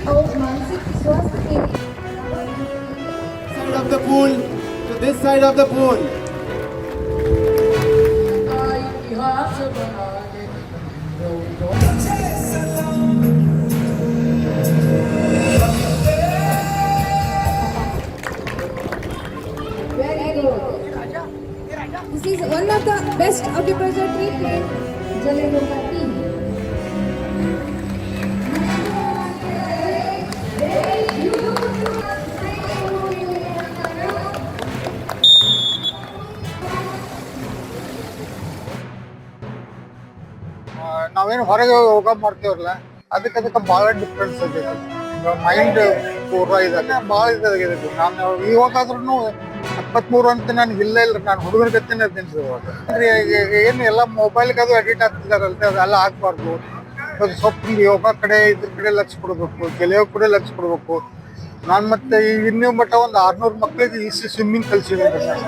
Side of the pool to this side of the pool. Very good. This is one of the best acupressure treatment Jalayoga team. ನಾವೇನು ಹೊರಗೆ ಯೋಗ ಮಾಡ್ತೀವಲ್ಲ ಅದಕ್ಕೆ ಭಾಳ difference ಆಗೈತಿ. Mind ಪೂರ್ವ ಇದೆ ಭಾಳ ಇದಾಗೈತಿ. ನಾನು ಇವಾಗಾದ್ರೂ 73 ಅಂತ ನನಗೆ ಇಲ್ಲ ನಾನು ಹುಡುಗರ ಗತಿನೇ ಇದ್ದೀನಿ ಇವಾಗ. ಏನು ಎಲ್ಲ ಮೊಬೈಲ್ಗೆ ಅದು ಎಡಿಟ್ ಆಗ್ತಿದಾರಲ್ರಿ, ಅದೆಲ್ಲ ಆಗ್ಬಾರ್ದು. ಸ್ವಲ್ಪ ಯೋಗ ಕಡೆ ಇದ್ರ ಕಡೆ ಲಕ್ಷ ಕೊಡ್ಬೇಕು, ಗೆಳೆಯೋ ಕಡೆ ಲಕ್ಷ ಕೊಡ್ಬೇಕು. ನಾನು ಮತ್ತೆ ಇನ್ನೂ ಮಟ್ಟ ಒಂದು 600 ಮಕ್ಕಳಿಗೆ ಸ್ವಿಮ್ಮಿಂಗ್ ಕಲಿಸಿದ್ದೀನಿ.